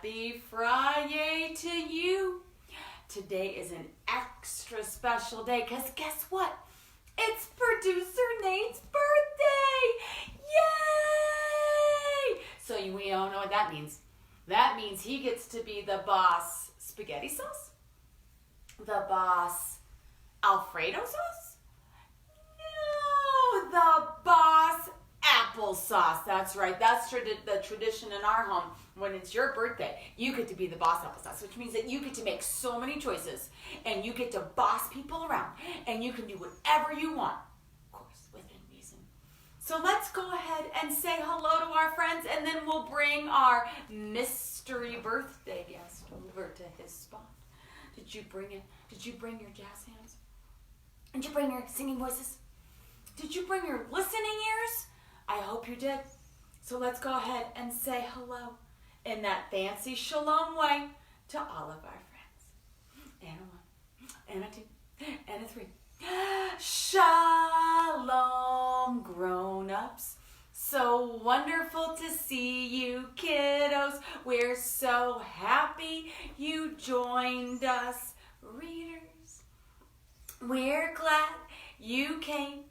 Happy Friday to you. Today is an extra special day because guess what? It's Producer Nate's birthday! Yay! So we all know what that means. That means he gets to be the boss spaghetti sauce? The boss Alfredo sauce? No, the boss applesauce. That's right. That's the tradition in our home. When it's your birthday, you get to be the boss applesauce, which means that you get to make so many choices and you get to boss people around and you can do whatever you want, of course, within reason. So let's go ahead and say hello to our friends and then we'll bring our mystery birthday guest over to his spot. Did you bring it? Did you bring your jazz hands? Did you bring your singing voices? Did you bring your listening ears? I hope you did. So let's go ahead and say hello in that fancy shalom way to all of our friends. And a one, and a two, and a three. Shalom, grown-ups. So wonderful to see you, kiddos. We're so happy you joined us, readers. We're glad you came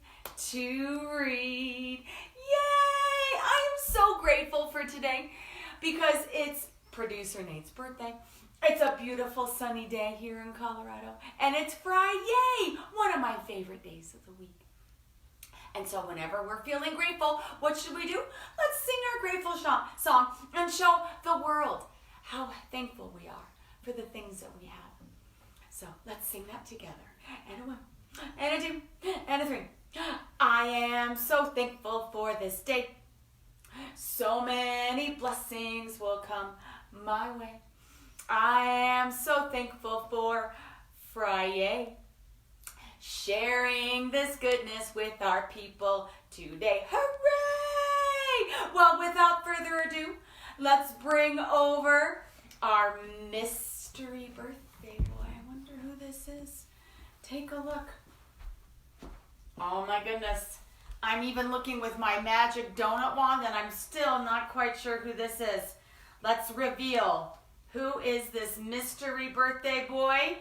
to read. Yay! I am so grateful for today because it's Producer Nate's birthday. It's a beautiful sunny day here in Colorado and it's Friday, one of my favorite days of the week. And so whenever we're feeling grateful, what should we do? Let's sing our grateful song and show the world how thankful we are for the things that we have. So let's sing that together. And a one, and a two, and a three. I am so thankful for this day. So many blessings will come my way. I am so thankful for Friday. Sharing this goodness with our people today. Hooray! Well, without further ado, let's bring over our mystery birthday boy. I wonder who this is. Take a look. Oh my goodness. I'm even looking with my magic donut wand and I'm still not quite sure who this is. Let's reveal. Who is this mystery birthday boy?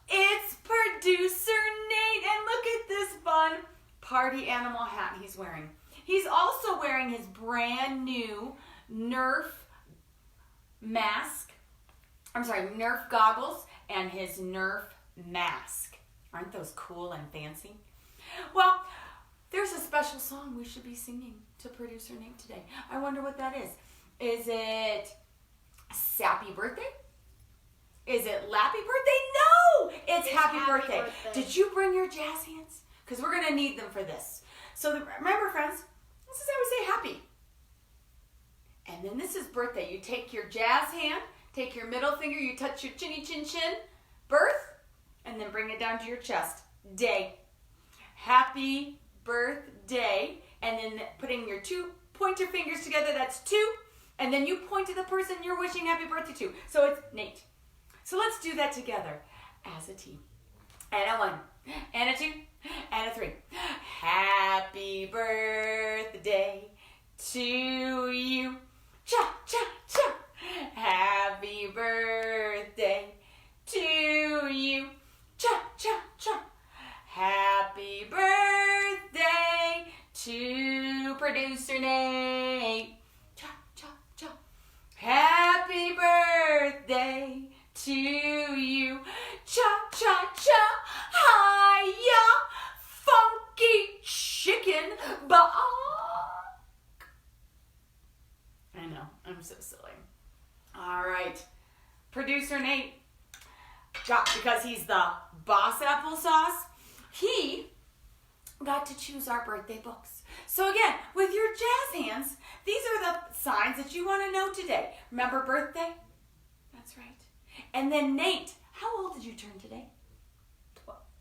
It's Producer Nate, and look at this fun party animal hat he's wearing. He's also wearing his brand new Nerf Nerf goggles and his Nerf mask. Aren't those cool and fancy? Well, there's a special song we should be singing to Producer Nate today. I wonder what that is. Is it Sappy Birthday? Is it Lappy Birthday? No! It's Happy Birthday. Did you bring your jazz hands? Because we're going to need them for this. So remember, friends, this is how we say happy. And then this is birthday. You take your jazz hand, take your middle finger, you touch your chinny chin chin, birth, and then bring it down to your chest. Day. Happy birthday. And then putting your two pointer fingers together, that's two. And then you point to the person you're wishing happy birthday to. So it's Nate. So let's do that together as a team. And a one, and a two, and a three. Happy birthday to you. Cha, cha, cha. Happy birthday to you. Cha, cha, cha. Happy birthday to Producer Nate. Cha, cha, cha. Happy birthday to you. Cha, cha, cha. Hiya, funky chicken bok. I know, I'm so silly. All right, Producer Nate, because he's the boss applesauce, he got to choose our birthday books. So again, with your jazz hands, these are the signs that you want to know today. Remember birthday? That's right. And then Nate, how old did you turn today?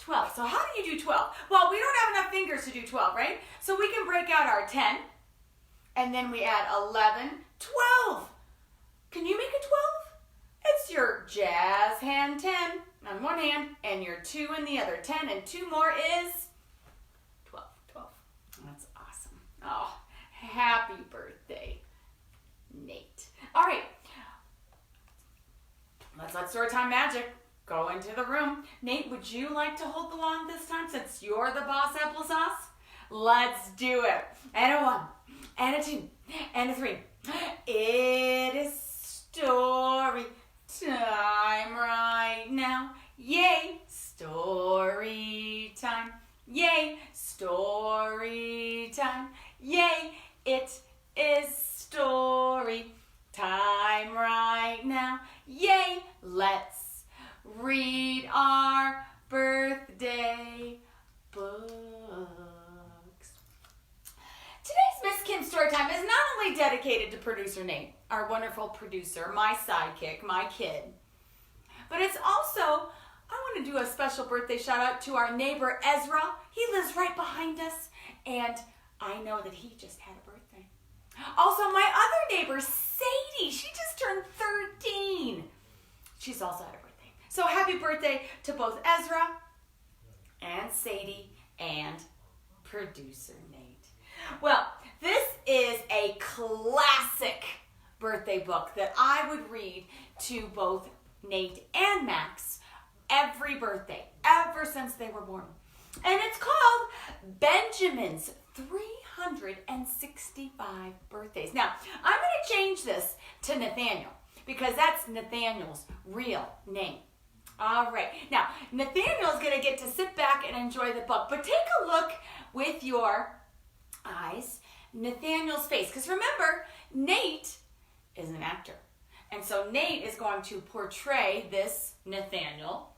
12. So how do you do 12? Well, we don't have enough fingers to do 12, right? So we can break out our 10, and then we add 11, 12. Can you make it 12? It's your jazz hand 10 on one hand, and your 2 in the other. 10 and 2 more is 12. 12. That's awesome. Oh, happy birthday, Nate. All right. Storytime Magic. Go into the room. Nate, would you like to hold the wand this time since you're the boss applesauce? Let's do it. And a 1, and a 2, and a 3. It is story time right now. Yay, story time. Yay, story time. Yay, it is story time right now. Yay, let's read our birthday books. Today's Miss Kim Storytime is not only dedicated to producer Nate, our wonderful producer, my sidekick, my kid, but it's also, I want to do a special birthday shout out to our neighbor Ezra. He lives right behind us, and I know that he just had a birthday. Also, my other neighbor, Sadie, she just turned 13. She's also had a birthday. So happy birthday to both Ezra and Sadie and producer Nate. Well, this is a classic birthday book that I would read to both Nate and Max every birthday, ever since they were born. And it's called Benjamin's 365 Birthdays. Now, I'm going to change this to Nathaniel because that's Nathaniel's real name. All right. Now, Nathaniel's going to get to sit back and enjoy the book, but take a look with your eyes, Nathaniel's face. Because remember, Nate is an actor. And so Nate is going to portray this Nathaniel,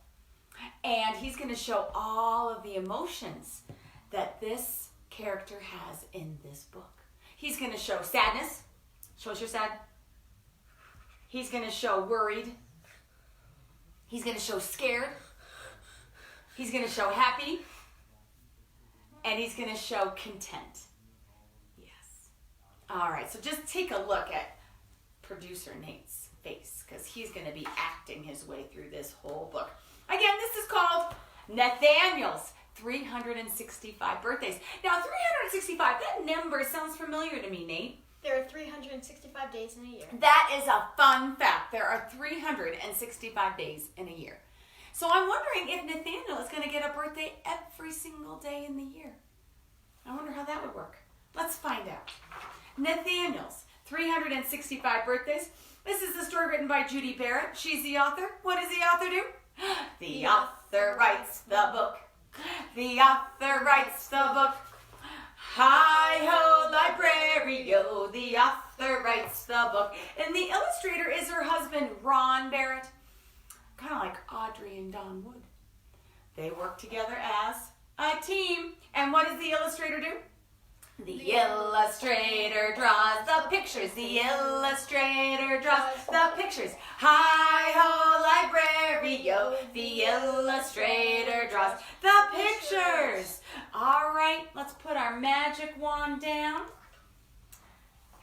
and he's going to show all of the emotions that this character has in this book. He's going to show sadness. Show us you're sad. He's going to show worried. He's going to show scared. He's going to show happy. And he's going to show content. Yes. All right, so just take a look at producer Nate's face because he's going to be acting his way through this whole book. Again, this is called Nathaniel's 365 Birthdays. Now, 365, that number sounds familiar to me, Nate. There are 365 days in a year. That is a fun fact. There are 365 days in a year. So I'm wondering if Nathaniel is going to get a birthday every single day in the year. I wonder how that would work. Let's find out. Nathaniel's 365 Birthdays. This is the story written by Judy Barrett. She's the author. What does the author do? The author writes the book. The author writes the book. Hi-ho, librario. The author writes the book. And the illustrator is her husband, Ron Barrett. Kind of like Audrey and Don Wood. They work together as a team. And what does the illustrator do? The illustrator draws the pictures. The illustrator draws the pictures. Hi-ho, librario. The illustrator draws the pictures. All right, let's put our magic wand down.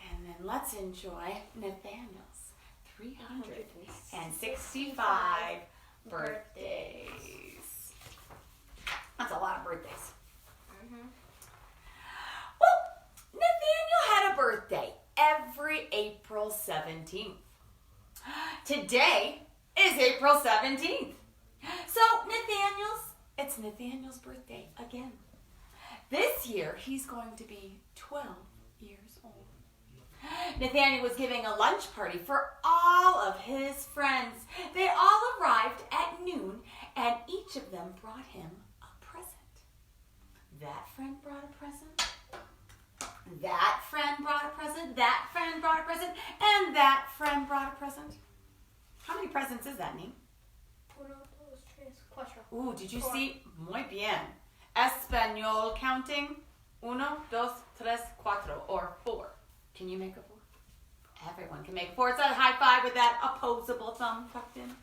And then let's enjoy Nathaniel's 365 birthdays. That's a lot of birthdays. Well, Nathaniel had a birthday every April 17th. Today is April 17th. So it's Nathaniel's birthday again. This year, he's going to be 12 years old. Nathaniel was giving a lunch party for all of his friends. They all arrived at noon, and each of them brought him a present. That friend brought a present. That friend brought a present. That friend brought a present. And that friend brought a present. How many presents is that, Nate? 1, 2, 3, 4. Ooh, did you see? Muy bien. Espanol counting. 1, 2, 3, 4. Or 4. Can you make a 4? Everyone can make a 4. It's a high five with that opposable thumb tucked in.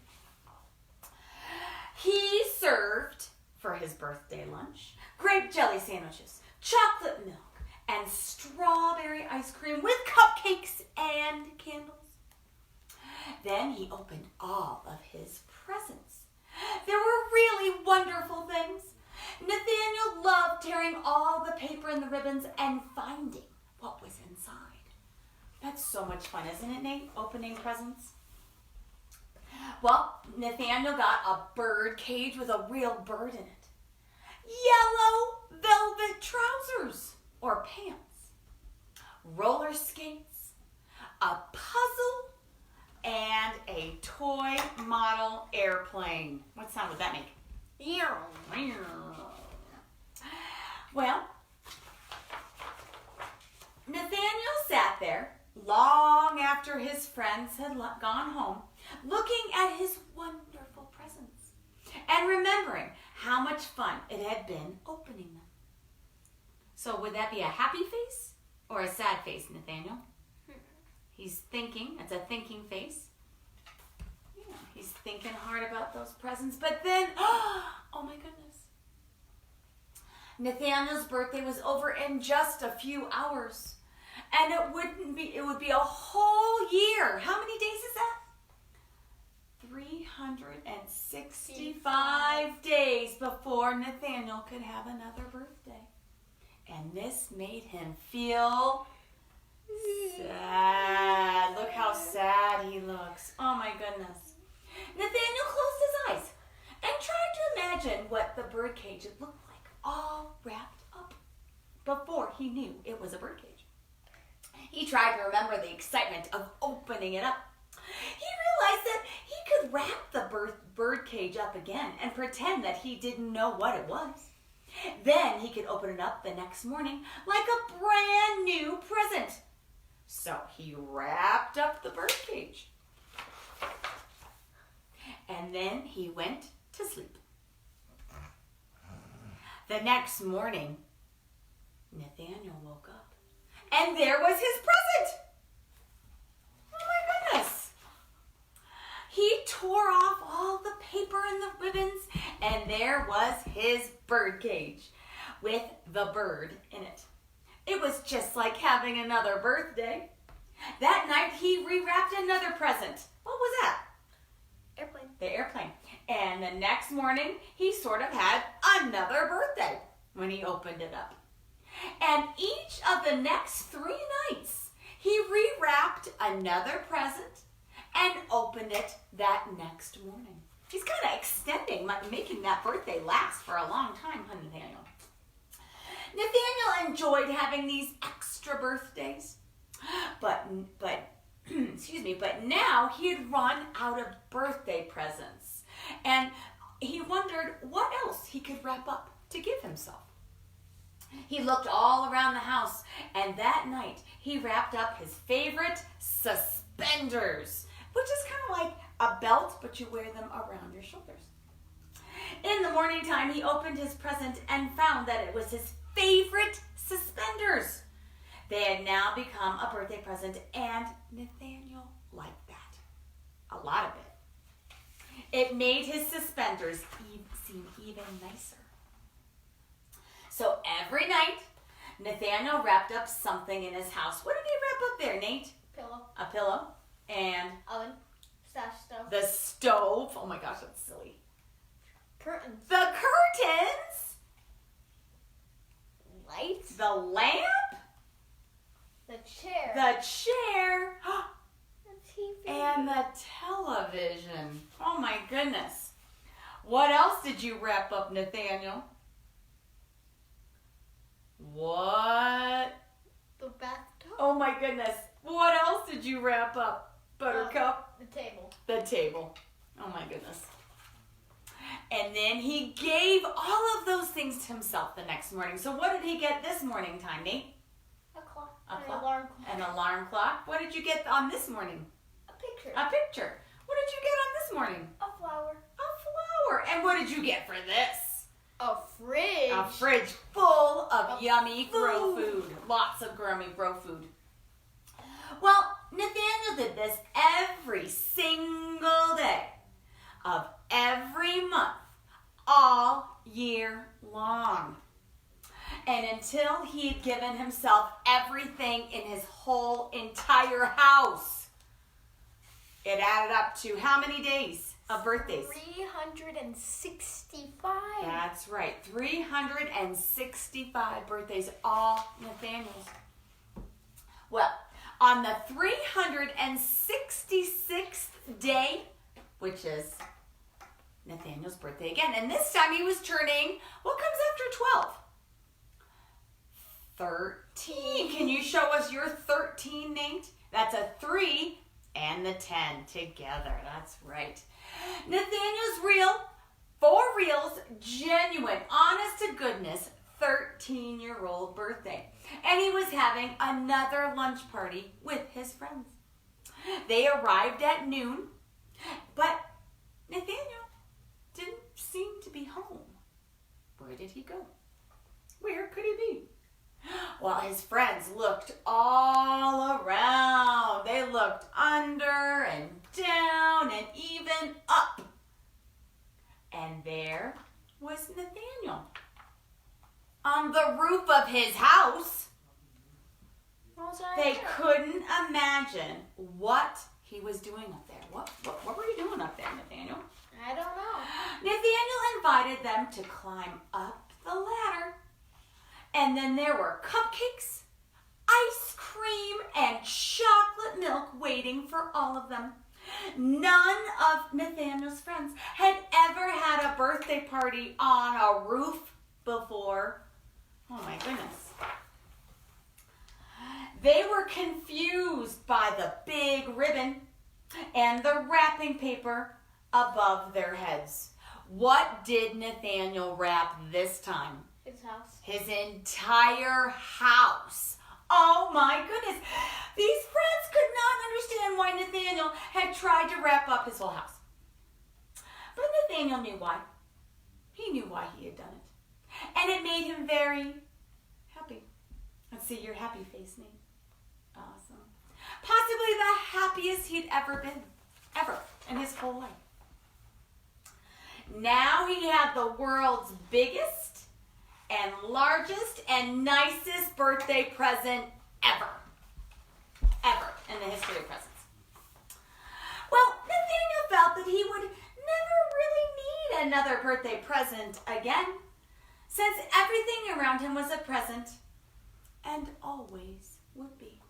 He served, for his birthday lunch, grape jelly sandwiches, chocolate milk, and strawberry ice cream with cupcakes and candles. Then he opened all of his presents. There were really wonderful things. Nathaniel loved tearing all the paper and the ribbons and finding what was inside. That's so much fun, isn't it, Nate? Opening presents. Well, Nathaniel got a bird cage with a real bird in it. Yellow velvet trousers or pants. Roller skates. A puzzle. And a toy model airplane. What sound would that make? Well, Nathaniel sat there long after his friends had gone home, looking at his wonderful presents and remembering how much fun it had been opening them. So would that be a happy face or a sad face, Nathaniel? He's thinking. It's a thinking face. Yeah, he's thinking hard about those presents. But then, oh my goodness. Nathaniel's birthday was over in just a few hours. And it would be a whole year. How many days is that? 365 days before Nathaniel could have another birthday. And this made him feel sad. Look how sad he looks. Oh my goodness. Nathaniel closed his eyes and tried to imagine what the birdcage would look like, all wrapped up, before he knew it was a birdcage. He tried to remember the excitement of opening it up. He realized that he could wrap the birdcage up again and pretend that he didn't know what it was. Then he could open it up the next morning like a brand new present. So he wrapped up the birdcage. And then he went to sleep. The next morning, Nathaniel woke up. And there was his present. Oh my goodness. He tore off all the paper and the ribbons, and there was his birdcage with the bird in it. It was just like having another birthday. That night, he rewrapped another present. What was that? Airplane. The airplane. And the next morning, he sort of had another birthday when he opened it up. And each of the next 3 nights, he rewrapped another present and opened it that next morning. He's kind of extending, making that birthday last for a long time, huh, Nathaniel? Nathaniel enjoyed having these extra birthdays, but now he had run out of birthday presents, and he wondered what else he could wrap up to give himself. He looked all around the house, and that night he wrapped up his favorite suspenders, which is kind of like a belt, but you wear them around your shoulders. In the morning time, he opened his present and found that it was his favorite suspenders. They had now become a birthday present, and Nathaniel liked that. A lot of it. It made his suspenders seem even nicer. So every night, Nathaniel wrapped up something in his house. What did he wrap up there, Nate? Pillow. A pillow. And? Oven. Stash stove. The stove. Oh my gosh, that's silly. Curtains. The curtains. Lights. The lamp. The chair. The chair. The TV. And the television. Oh my goodness. What else did you wrap up, Nathaniel? What? The bathtub. Oh my goodness. What else did you wrap up, Buttercup? The table. The table. Oh my goodness. And then he gave all of those things to himself the next morning. So what did he get this morning time, Nate? A clock. A An clock. alarm clock. An alarm clock. What did you get on this morning? A picture. A picture. What did you get on this morning? A flower. A flower. And what did you get for this? A fridge. A fridge full of yummy grow food. Lots of yummy grow food. Well, Nathaniel did this every single day of every month, all year long. And until he had given himself everything in his whole entire house. It added up to how many days of birthdays? 365. That's right, 365 birthdays, all Nathaniel's. Well, on the 366th day, which is Nathaniel's birthday again. And this time he was turning, what comes after 12? 13. Can you show us your 13, Nate? That's a 3 and the 10 together. That's right. Nathaniel's real, for reals, genuine, honest to goodness, 13-year-old birthday. And he was having another lunch party with his friends. They arrived at noon, but Nathaniel didn't seem to be home. Where did he go? Where could he be? Well, his friends looked all around. They looked under and down and even up. And there was Nathaniel on the roof of his house. They couldn't imagine what he was doing up there. What were you doing up there, Nathaniel? I don't know. Nathaniel invited them to climb up the ladder. And then there were cupcakes, ice cream, and chocolate milk waiting for all of them. None of Nathaniel's friends had ever had a birthday party on a roof before. Oh my goodness. They were confused by the big ribbon and the wrapping paper above their heads. What did Nathaniel wrap this time? His house. His entire house. Oh my goodness. These friends could not understand why Nathaniel had tried to wrap up his whole house. But Nathaniel knew why. He knew why he had done it. And it made him very happy. Let's see your happy face, Nate. Awesome. Possibly the happiest he'd ever been. Ever. In his whole life. Now he had the world's biggest and largest and nicest birthday present ever. Ever in the history of presents. Well, Nathaniel felt that he would never really need another birthday present again, since everything around him was a present and always would be.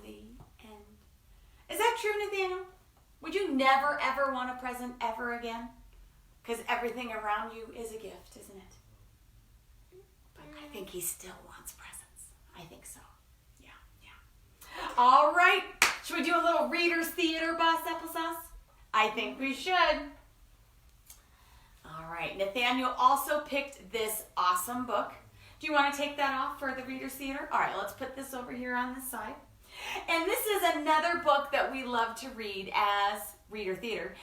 The end. Is that true, Nathaniel? Would you never, ever want a present ever again? Because everything around you is a gift, isn't it? But I think he still wants presents. I think so. Yeah. All right. Should we do a little Reader's Theater, Boss Applesauce? I think we should. All right. Nathaniel also picked this awesome book. Do you want to take that off for the Reader's Theater? All right. Let's put this over here on the side. And this is another book that we love to read as Reader Theater.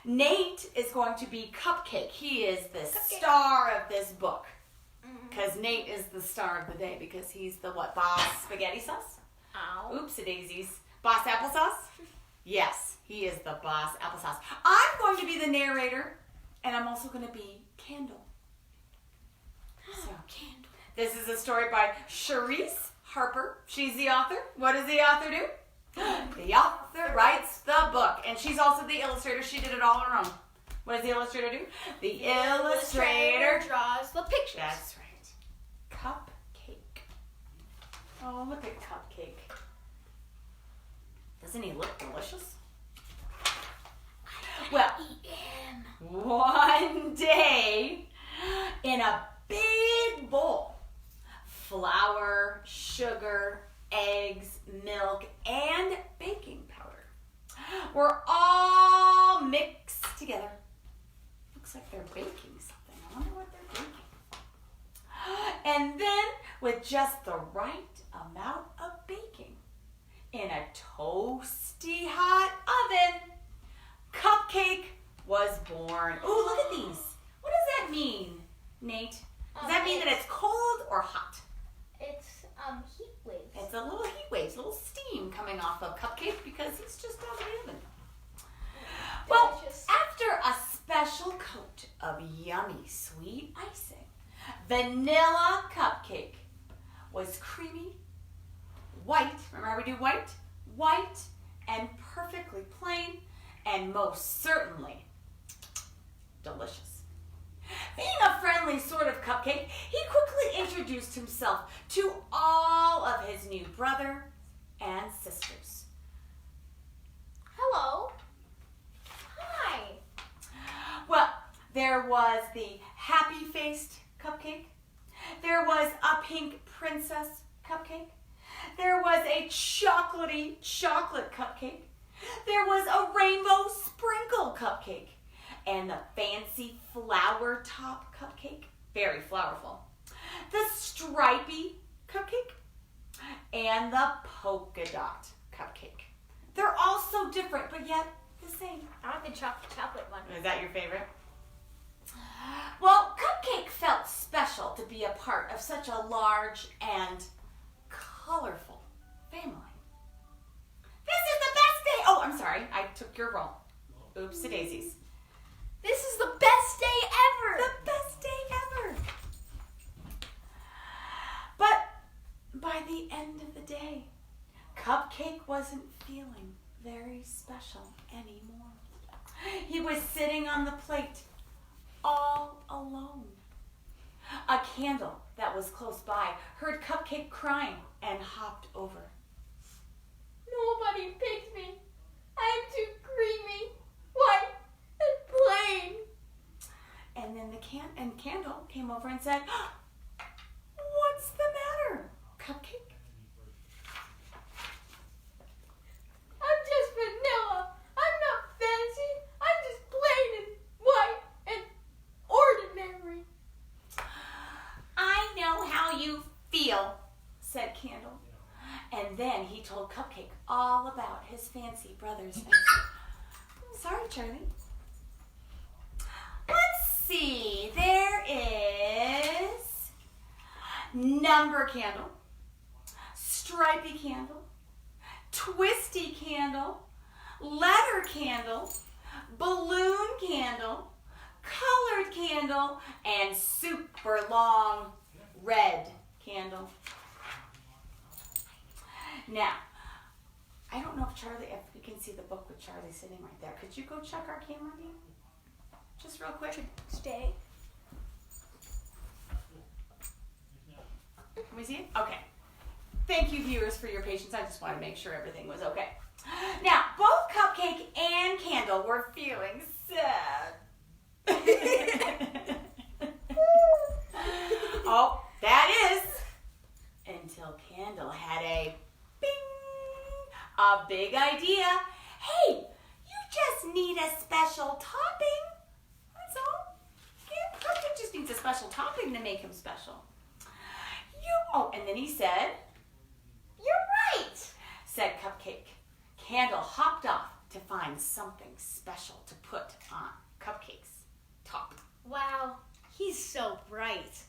Nate is going to be Cupcake. He is the star of this book. Because Nate is the star of the day because he's the what? Boss spaghetti sauce? Ow. Oops-a-daisies. Boss applesauce? Yes, he is the boss applesauce. I'm going to be the narrator, and I'm also going to be Candle. So, Candle. This is a story by Charisse Harper. She's the author. What does the author do? The author writes the book. And she's also the illustrator. She did it all on her own. What does the illustrator do? The illustrator draws the pictures. That's right. Cupcake. Oh, look at Cupcake. Doesn't he look delicious? Well, one day, in a big bowl, flour, sugar, eggs, milk, and baking powder were all mixed together. Looks like they're baking something. I wonder what they're baking. And then, with just the right amount of baking, in a toasty hot oven, Cupcake was born. Ooh, look at these. What does that mean, Nate? Does that mean that it's cold or hot? It's heat waves. It's a little heat waves, a little steam coming off of Cupcake because he's just out of the oven. Well, Delicious. after a special coat of yummy sweet icing, vanilla Cupcake was creamy, white, remember how we do white? White and perfectly plain and most certainly delicious. Being a friendly sort of cupcake, he quickly introduced himself to all of his new brother and sisters. Hello. Hi. Well, there was the happy-faced cupcake. There was a pink princess cupcake. There was a chocolatey chocolate cupcake. There was a rainbow sprinkle cupcake. And the fancy flower top cupcake, very flowerful. The stripy cupcake. And the polka dot cupcake. They're all so different, but yet the same. I want the chocolate one. Is that your favorite? Well, Cupcake felt special to be a part of such a large and colorful family. This is the best day. Oh, I'm sorry. I took your role. Oops, daisies. This is the best day ever. The best day ever. But by the end of the day, Cupcake wasn't feeling very special anymore. He was sitting on the plate all alone. A candle that was close by heard Cupcake crying and hopped over. Nobody picks me. I'm too creamy, white, and plain. And then the candle came over and said, "What's the matter, Cupcake?" I'm just vanilla. I'm not fancy. I'm just plain and white and ordinary. "I know how you feel," said Candle. And then he told Cupcake all about his fancy brothers and sisters. Sorry, Charlie. Let's see. There is Number Candle, Stripy Candle, Twisty Candle, Letter Candle, Balloon Candle, Colored Candle, and super long red candle. Now, I don't know if you can see the book with Charlie sitting right there. Could you go check our camera view? Just real quick. Stay. Can we see it? Okay. Thank you, viewers, for your patience. I just wanted to make sure everything was okay. Now, both Cupcake and Candle were feeling sad. Oh, that is until Candle had a big idea. Hey, you just need a special topping. That's all. Cupcake just needs a special topping to make him special. And then he said, "You're right," said Cupcake. Candle hopped off to find something special to put on Cupcake's top. Wow, he's so bright.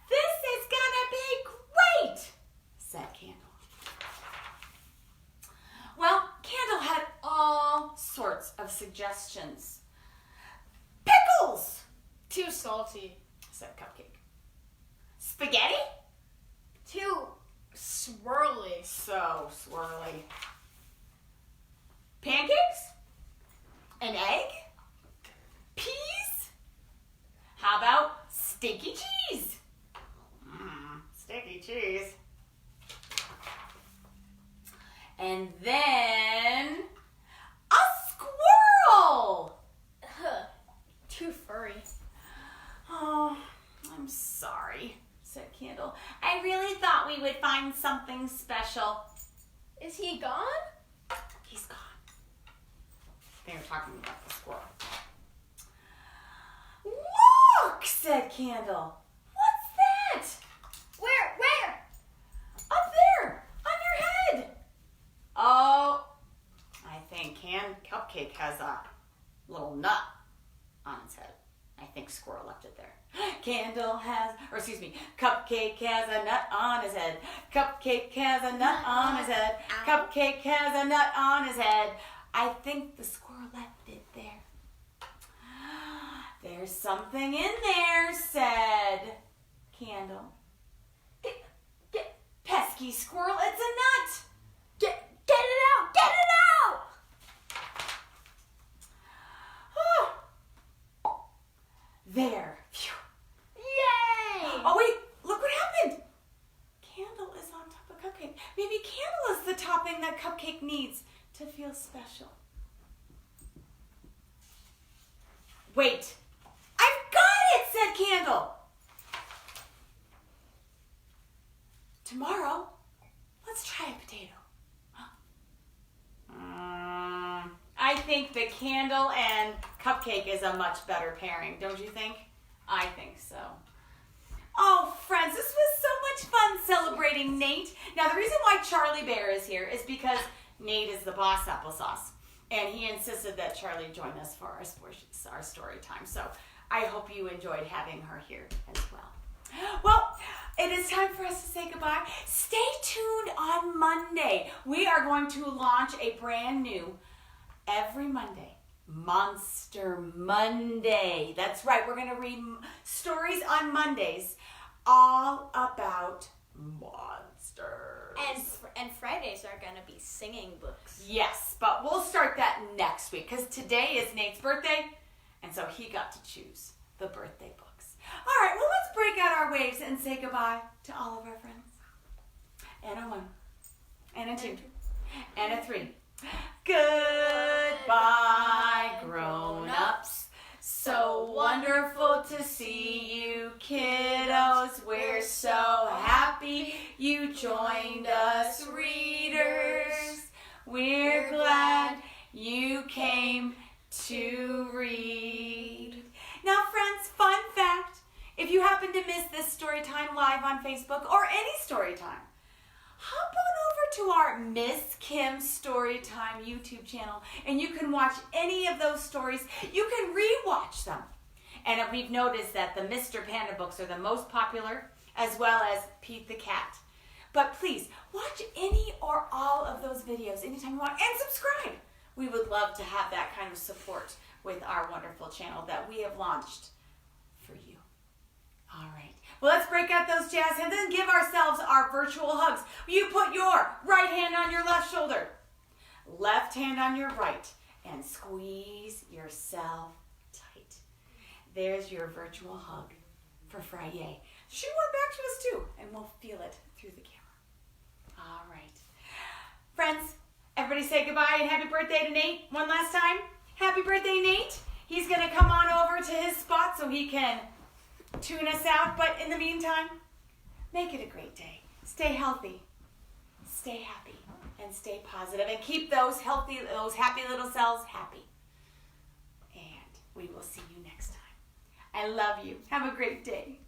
"This is gonna be great," said Candle. Well, Candle had all sorts of suggestions. "Pickles," Too salty. said Cupcake. "Spaghetti?" Too swirly. So swirly. "Pancakes? An egg? Peas? How about sticky cheese?" Sticky cheese. And then a squirrel. Too furry. "Oh, I'm sorry," said Candle. "I really thought we would find something special." Is he gone? He's gone. They were talking about the squirrel. "Look," said Candle. "What's that?" Where? "Up there, on your head." "Oh, I think Cupcake has a little nut on its head. I think Squirrel left it there." Cupcake has a nut on his head. Cupcake has a nut on his head. Ow. Cupcake has a nut on his head. I think the squirrel left it there. "There's something in there," said Candle. Get "Pesky squirrel, it's a nut." it out! Get it out! There. Phew. Yay! Oh, wait, look what happened. Candle is on top of Cupcake. Maybe Candle is the topping that Cupcake needs to feel special. Wait. I've got it, said Candle. Tomorrow, let's try a potato. I think the Candle and Cupcake is a much better pairing, don't you think? I think so. Oh, friends, this was so much fun celebrating Nate. Now, the reason why Charlie Bear is here is because Nate is the boss applesauce, and he insisted that Charlie join us for our story time. So I hope you enjoyed having her here as well. Well, it is time for us to say goodbye. Stay tuned on Monday. We are going to launch a brand new, every Monday, Monster Monday. That's right. We're going to read stories on Mondays all about monsters. And Fridays are going to be singing books. Yes, but we'll start that next week because today is Nate's birthday, and so he got to choose the birthday books. All right, well, let's break out our waves and say goodbye to all of our friends. And a 1, and a 2, and a 3. Goodbye, grown-ups. So wonderful to see you, kiddos. We're so happy you joined us, readers. We're glad you came to read. Now, friends, fun fact. If you happen to miss this story time live on Facebook or any story time, hop on over to our Miss Kim Storytime YouTube channel and you can watch any of those stories. You can rewatch them. And we've noticed that the Mr. Panda books are the most popular, as well as Pete the Cat. But please, watch any or all of those videos anytime you want and subscribe. We would love to have that kind of support with our wonderful channel that we have launched for you. All right. Well, let's break out those jazz hands and give ourselves our virtual hugs. You put your right hand on your left shoulder, left hand on your right, and squeeze yourself tight. There's your virtual hug for Friday. Shoot one back to us too, and we'll feel it through the camera. All right. Friends, everybody say goodbye and happy birthday to Nate one last time. Happy birthday, Nate. He's going to come on over to his spot so he can tune us out. But in the meantime, make it a great day. Stay healthy, stay happy, and stay positive. And keep those happy little cells happy. And we will see you next time. I love you. Have a great day.